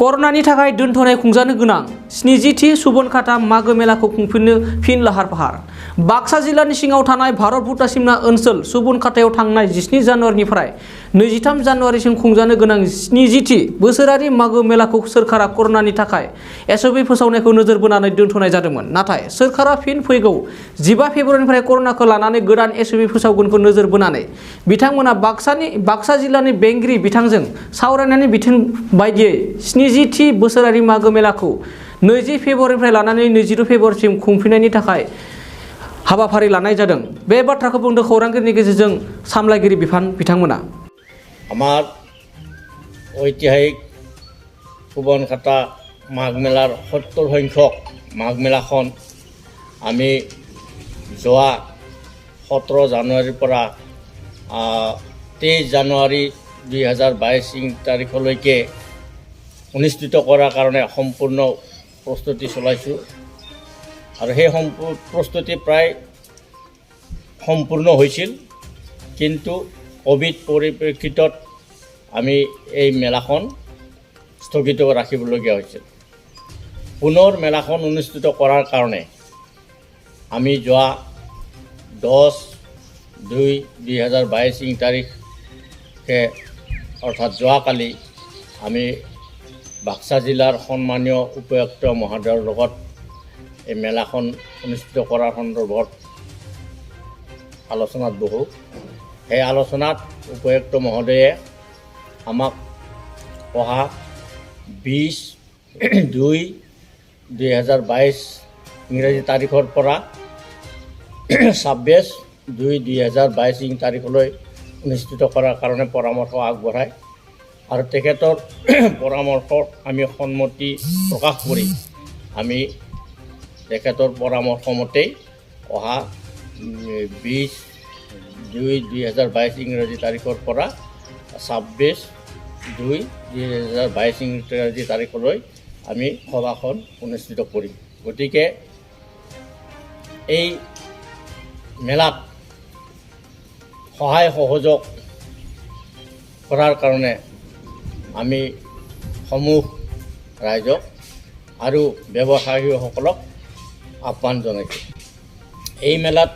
कर'नानि थाखाय दोनथ'नाय खुंजानो गोनां 70थि सुबनखाथा मागो मेलाखौ खुंफिननो फिन लाहार फाहार। बाक्सा जिल्लानि सिङाव थानाय भारत भुटान सिमना ओनसोल सुबनखाथायाव थांनाय 17 जानुवारिनिफ्राय 23 जानुवारिसिम खुंजानो गोनां 70थि बोसोरारि मागो मेलाखौ सोरखारा कर'नानि थाखाय एसअपि फोसावनायखौ नोजोर बोनानै दोनथ'नाय जादोंमोन। नाथाय सोरखारा फिन फैगौ 15 फेब्रुवारिनिफ्राय कर'नाखौ लानानै गोदान एसअपि फोसावगोनखौ नोजोर बोनानै बिथांमोना बाक्सा जिल्लानि बेंगिरि बिथांजों सावरायनायनि बिथोन बायदियै 70थि बोसोरारि मागो मेलाखौ 20 फेब्रुवारिनिफ्राय लानानै 22 फेब्रुवारिसिम खुंफिननायनि थाखाय हाबाफारि लानाय जादों। बे बाथ्राखौ बुंदों खौरांगिरिनि गेजेरजों सामलायगिरि बिथांमोना। আমার ঐতিহাসিক সুবনখাতা মাঘ মেলার 70 সংখ্যক মাঘ মেলাখন আমি যোৱা 17 জানুৱাৰীৰ পৰা 23 জানুৱাৰী 2022 তাৰিখলৈকে অনুষ্ঠিত কৰাৰ কাৰণে সম্পূৰ্ণ প্ৰস্তুতি চলাইছোঁ আৰু সেই প্ৰস্তুতি প্ৰায় সম্পূৰ্ণ হৈছিল, কিন্তু কোভিড পৰিপ্ৰেক্ষিতত আমি এই মেলাখন স্থগিত ৰাখিবলগীয়া হৈছিল। পুনৰ মেলাখন অনুষ্ঠিত কৰাৰ কাৰণে আমি যোৱা 10/2/2022 তাৰিখে অৰ্থাৎ যোৱাকালি আমি বাক্সা জিলাৰ সন্মানীয় উপায়ুক্ত মহোদয়ৰ লগত এই মেলাখন অনুষ্ঠিত কৰাৰ সন্দৰ্ভত আলোচনাত বহোঁ। সেই আলোচনাত উপায়ুক্ত মহোদয়ে আমাক অহা 20/2/2022 ইংৰাজী তাৰিখৰ পৰা 26/2/2022 তাৰিখলৈ অনুষ্ঠিত কৰাৰ কাৰণে পৰামৰ্শ আগবঢ়ায় আৰু তেখেতৰ পৰামৰ্শত আমি সন্মতি প্ৰকাশ কৰি আমি তেখেতৰ পৰামৰ্শ মতেই অহা 20/2/2022 ইংৰাজী তাৰিখৰ পৰা 26/2/2022 ইংৰাজী তাৰিখলৈ আমি সভাখন অনুষ্ঠিত কৰিম। গতিকে এই মেলাত সহায় সহযোগ কৰাৰ কাৰণে আমি সমূহ ৰাইজক আৰু ব্যৱসায়ীসকলক আহ্বান জনাইছোঁ। এই মেলাত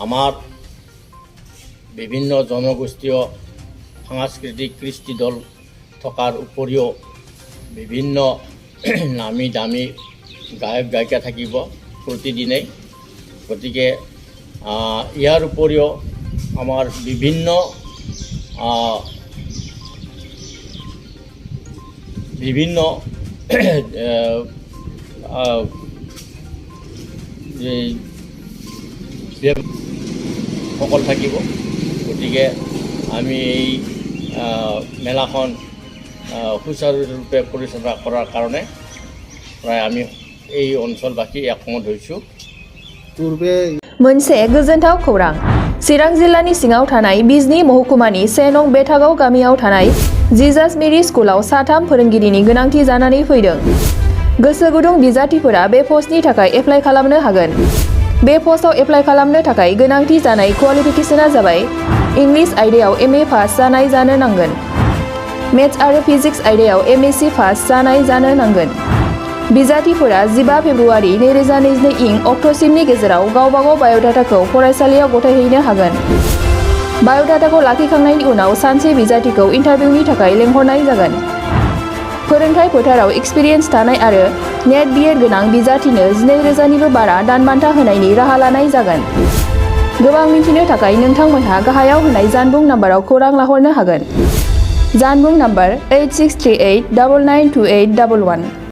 আমাৰ বিভিন্ন জনগোষ্ঠীয় সাংস্কৃতিক কৃষ্টি দল থকাৰ উপৰিও বিভিন্ন নামী দামী গায়ক গায়িকা থাকিব প্ৰতিদিনেই। গতিকে ইয়াৰ উপৰিও আমাৰ বিভিন্ন সকল থাকিব। গতিকে আমি এই মেলাখন সুচাৰুৰূপে পৰিচালনা কৰাৰ কাৰণে প্ৰায় আমি এই অঞ্চলবাসী একমত হৈছোঁ। मोनसे गोजोनथाव खौरां। चिरां जिल्लानि सिङाव थानाय बिजनी महकुमानि 1 नं बेथागाव गामियाव थानाय जिजास मेरी स्कुलाव 3 फोरोंगिरिनि गोनांथि जानानै फैदों। गोसो गुदुं बिजाथिफोरा बे पस्टनि थाखाय एप्लाइ खालामनो हागोन। बे पस्टआव एप्लाइ खालामनो थाखाय गोनांथि जानाय क्वालिफिकेशना जाबाय इंलिश आयदायाव MA पास जानाय जानो नांगोन। मेथ्स आरो फिजिक्स आयदायाव MSc पास जानाय जानो नांगोन। बिजाथिफोरा 15 फेब्रुवारि 2022 अक्ट'सिमनि गेजेराव गावबागाव बाय'डाटाखौ फरायसालियाव गथायहैनो हागोन। बाय'डाटाखौ लाखिखांनायनि उनाव सानसे बिजाथिखौ इन्टारभिउनि थाखाय लेंहरनाय जागोन। फोरोंथाय फोथाराव एक्सपिरियेन्स थानाय आरो नेट BEd गोनां बिजाथिनो 12,000निबो बारा दान बान्था होनायनि राहा लानाय जागोन। गोबां मिन्थिनो थाखाय नोंथांमोनहा गाहायाव होनाय जानबुं नाम्बाराव खौरां लाहरनो हागोन। जानबुं नाम्बार 8638992811।